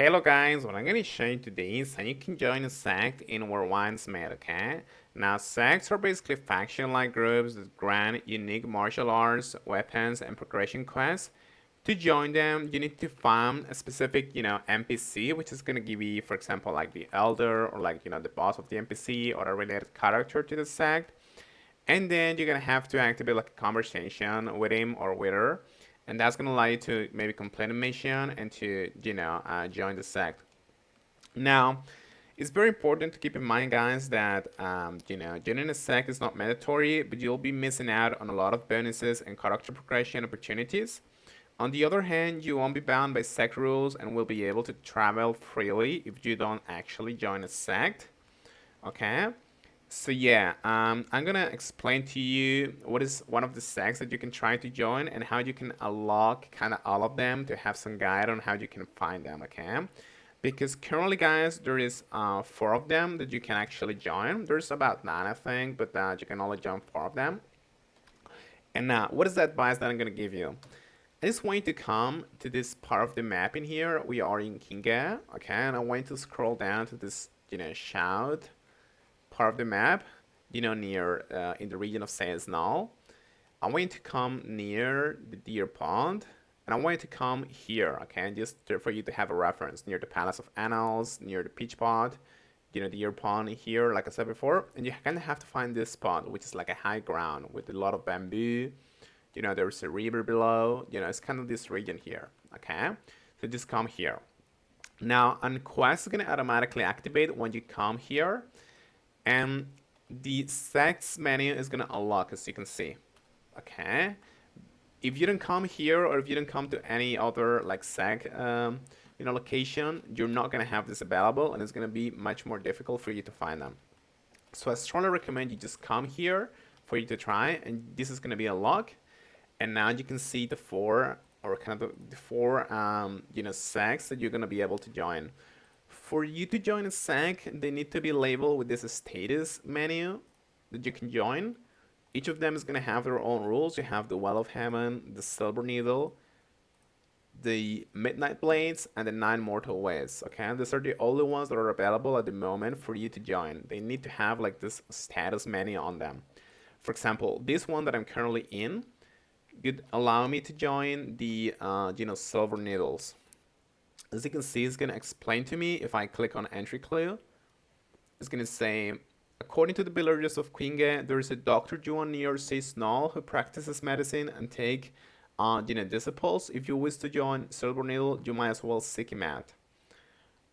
Hello guys, what I'm going to show you today is how you can join a sect in World Wide Smith, okay? Now sects are basically faction-like groups that grant unique martial arts, weapons, and progression quests. To join them, you need to find a specific, NPC, which is going to give you, for example, like the elder or like, the boss of the NPC or a related character to the sect. And then you're gonna have to activate like a conversation with him or with her, and that's gonna allow you to maybe complete a mission and to join the sect. Now, it's very important to keep in mind, guys, that joining a sect is not mandatory, but you'll be missing out on a lot of bonuses and character progression opportunities. On the other hand, you won't be bound by sect rules and will be able to travel freely if you don't actually join a sect. Okay? So yeah, I'm gonna explain to you what is one of the sects that you can try to join and how you can unlock kind of all of them to have some guide on how you can find them, okay? Because currently, guys, there is four of them that you can actually join. There's about nine, I think, but you can only join four of them. And now, what is the advice that I'm gonna give you? I just want you to come to this part of the map in here. We are in Kinga, okay? And I want you to scroll down to this, shout part of the map, near in the region of Says Null. I want you to come near the deer pond, and I want you to come here, okay? Just for you to have a reference near the Palace of Annals, near the Peach Pod, deer pond here, like I said before, and you kind of have to find this spot, which is like a high ground with a lot of bamboo. There's a river below. It's kind of this region here, okay? So just come here. Now, Unquest is gonna automatically activate when you come here, and the sects menu is gonna unlock, as you can see, okay? If you don't come here, or if you don't come to any other like sect location, you're not gonna have this available, and it's gonna be much more difficult for you to find them. So I strongly recommend you just come here for you to try, and this is gonna be a lock. And now you can see the four, or kind of the four sects that you're gonna be able to join. For you to join a sect, they need to be labeled with this status menu that you can join. Each of them is going to have their own rules. You have the Well of Heaven, the Silver Needle, the Midnight Blades, and the Nine Mortal Ways. Okay, these are the only ones that are available at the moment for you to join. They need to have like this status menu on them. For example, this one that I'm currently in would allow me to join the Silver Needles. As you can see, it's going to explain to me if I click on entry clue. It's going to say, according to the villagers of Quinge, there is a Dr. Juan near Null who practices medicine and take disciples. If you wish to join Silver Needle, you might as well seek him out.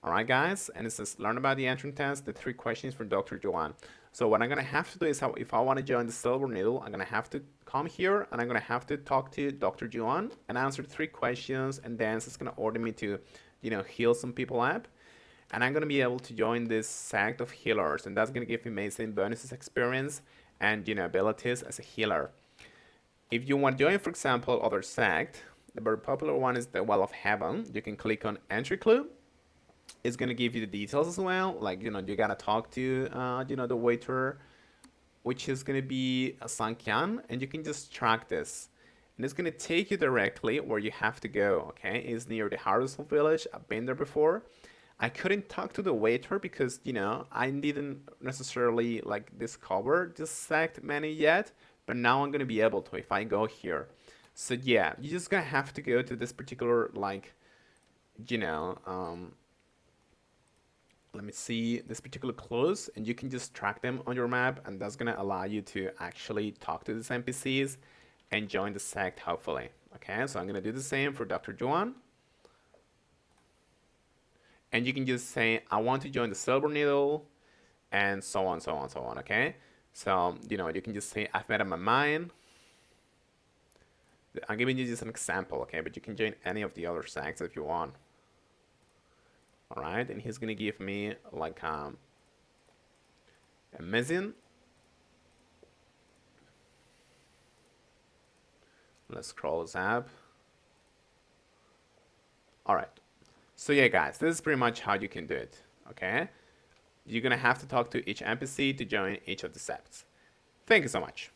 Alright guys, and it says learn about the entrance test, the 3 questions for Dr. Joan. So what I'm gonna have to do is, if I want to join the Silver Needle, I'm gonna have to come here and I'm gonna have to talk to Dr. Joan and answer 3 questions, and then it's gonna order me to heal some people up. And I'm gonna be able to join this sect of healers, and that's gonna give me amazing bonuses, experience, and abilities as a healer. If you want to join, for example, other sect, the very popular one is the Well of Heaven. You can click on entry clue. It's gonna give you the details as well, like you gotta talk to the waiter, which is gonna be a Sankyan, and you can just track this, and it's gonna take you directly where you have to go. Okay, it's near the Harvestful Village. I've been there before. I couldn't talk to the waiter because I didn't necessarily like discover this sect menu yet, but now I'm gonna be able to if I go here. So yeah, you're just gonna have to go to this particular like let me see, this particular clues, and you can just track them on your map, and that's gonna allow you to actually talk to these NPCs and join the sect, hopefully. Okay, so I'm gonna do the same for Dr. Juan. And you can just say, I want to join the Silver Needle, and so on, so on, so on, okay? So, you can just say, I've made up my mind. I'm giving you just an example, okay? But you can join any of the other sects if you want. All right, and he's gonna give me like a mezzin. Let's scroll this up. All right, so yeah guys, this is pretty much how you can do it. Okay, you're gonna have to talk to each NPC to join each of the sects. Thank you so much.